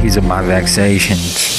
These are my vexations.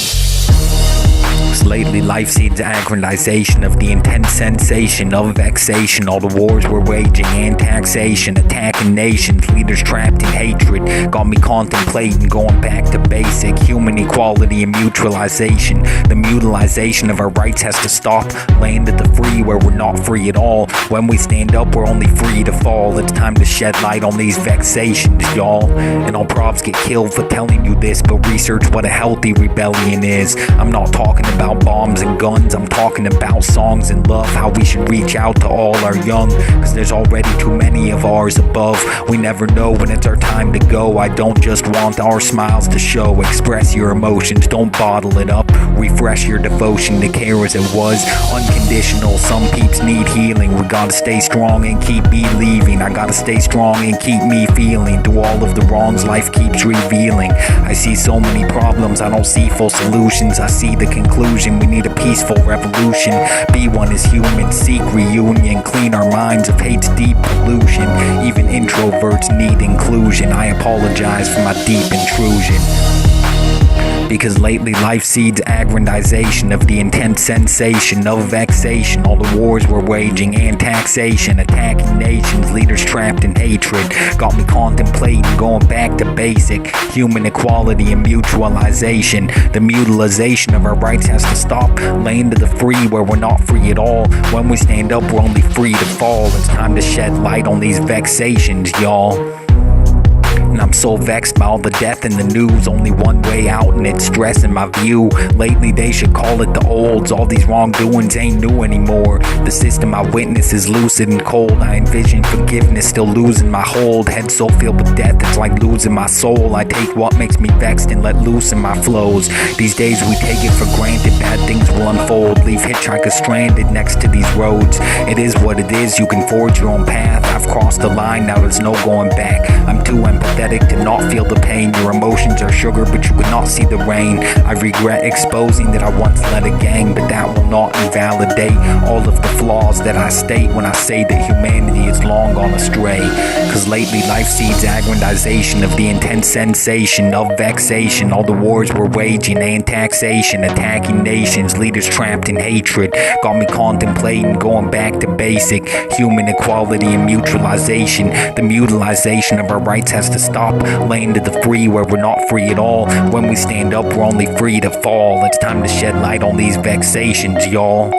Lately life sees aggrandization of the intense sensation of vexation. All the wars we're waging and taxation, attacking nations, leaders trapped in hatred. Got me contemplating going back to basic human equality and mutualization. The mutilization of our rights has to stop. Land of the free where we're not free at all. When we stand up we're only free to fall. It's time to shed light on these vexations, y'all. And all props get killed for telling you this, but research what a healthy rebellion is. I'm not talking about bombs and guns, I'm talking about songs and love. How we should reach out to all our young, cause there's already too many of ours above. We never know when it's our time to go. I don't just want our smiles to show. Express your emotions, don't bottle it up. Refresh your devotion to care as it was. Unconditional, some peeps need healing. We gotta stay strong and keep believing. I gotta stay strong and keep me feeling. Through all of the wrongs life keeps revealing. I see so many problems, I don't see full solutions. I see the conclusion, we need a peaceful revolution. Be one as humans, seek reunion. Clean our minds of hate's deep pollution. Even introverts need inclusion. I apologize for my deep intrusion. Because lately life seeds aggrandization of the intense sensation of vexation. All the wars we're waging and taxation, attacking nations, leaders trapped in hatred. Got me contemplating going back to basic human equality and mutualization. The mutilization of our rights has to stop. Land of the free where we're not free at all. When we stand up we're only free to fall. It's time to shed light on these vexations, y'all. And I'm so vexed by all the death in the news. Only one way out and it's stressing my view. Lately they should call it the olds. All these wrongdoings ain't new anymore. The system I witness is lucid and cold. I envision forgiveness still losing my hold. Head so filled with death it's like losing my soul. I take what makes me vexed and let loose in my flows. These days we take it for granted. Bad things will unfold. Leave hitchhikers stranded next to these roads. It is what it is. You can forge your own path. I've crossed the line, now there's no going back. I'm too empathetic to not feel the pain. Your emotions are sugar but you could not see the rain. I regret exposing that I once led a gang, but that will not invalidate all of the flaws that I state when I say that humanity is long gone astray. Cause lately life seeds aggrandization of the intense sensation of vexation. All the wars we're waging and taxation, attacking nations, leaders trapped in hatred. Got me contemplating going back to basic human equality and mutualization. The mutilization of our rights has to stop. Land of the free where we're not free at all. When we stand up we're only free to fall. It's time to shed light on these vexations, y'all.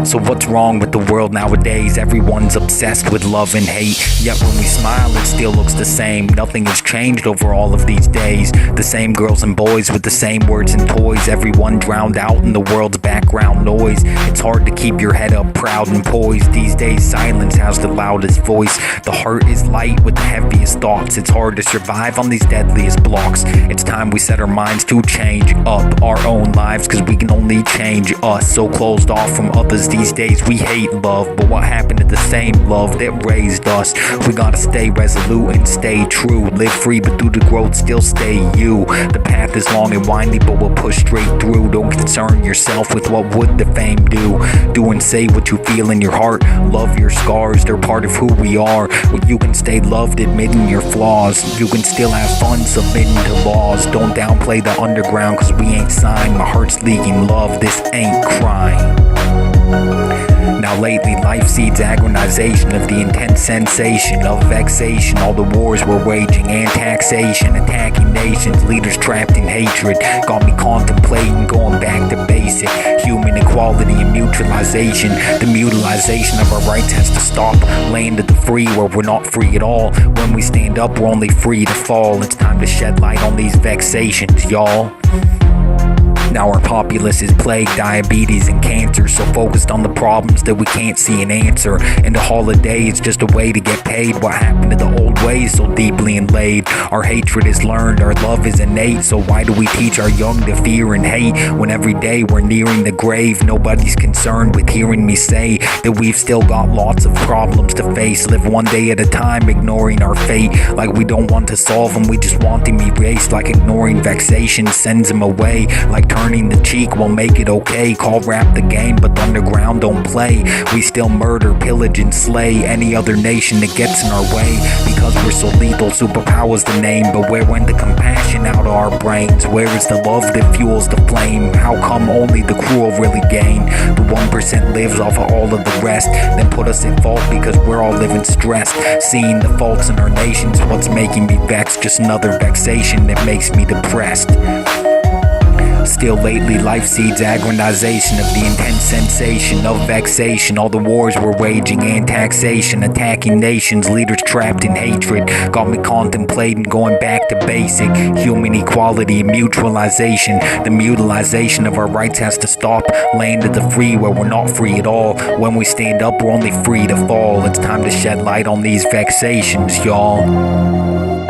So what's wrong with the world nowadays? Everyone's obsessed with love and hate. Yet when we smile it still looks the same. Nothing has changed over all of these days. The same girls and boys with the same words and toys. Everyone drowned out in the world's background noise. It's hard to keep your head up proud and poised. These days silence has the loudest voice. The heart is light with the heaviest thoughts. It's hard to survive on these deadliest blocks. It's time we set our minds to change up our own lives, cause we can only change us. So closed off from others these days, we hate love. But what happened to the same love that raised us? We gotta stay resolute and stay true. Live free but through the growth still stay you. The path is long and windy but we'll push straight through. Don't concern yourself with what would the fame do. Do and say what you feel in your heart. Love your scars, they're part of who we are. Well, you can stay loved admitting your flaws. You can still have fun submitting to laws. Don't downplay the underground cause we ain't signed. My heart's leaking love, this ain't crime. Now lately life seeds aggrandization of the intense sensation of vexation. All the wars we're waging and taxation, attacking nations, leaders trapped in hatred. Got me contemplating going back to basic human equality and mutualization. The mutilization of our rights has to stop. Land of the free where we're not free at all. When we stand up we're only free to fall. It's time to shed light on these vexations, y'all. Now our populace is plagued, diabetes and cancer, so focused on the problems that we can't see an answer. And the holiday is just a way to get paid. What happened to the old ways so deeply inlaid? Our hatred is learned, our love is innate. So why do we teach our young to fear and hate? When every day we're nearing the grave, nobody's concerned with hearing me say that we've still got lots of problems to face. Live one day at a time, ignoring our fate. Like we don't want to solve them, we just want them erased. Like ignoring vexation sends them away. Like turning the cheek will make it okay. Call rap the game, but the underground don't play. We still murder, pillage, and slay any other nation that gets in our way. Because we're so lethal, superpower's the name. But where went the compassion out of our brains? Where is the love that fuels the flame? How come only the cruel really gain? The 1% lives off of all of the rest, then put us at fault because we're all living stressed. Seeing the faults in our nation's what's making me vexed. Just another vexation that makes me depressed. Still lately life seeds aggrandization of the intense sensation of vexation. All the wars we're waging and taxation, attacking nations, leaders trapped in hatred. Got me contemplating going back to basic human equality and mutualization. The mutilization of our rights has to stop. Land of the free where we're not free at all. When we stand up we're only free to fall. It's time to shed light on these vexations, y'all.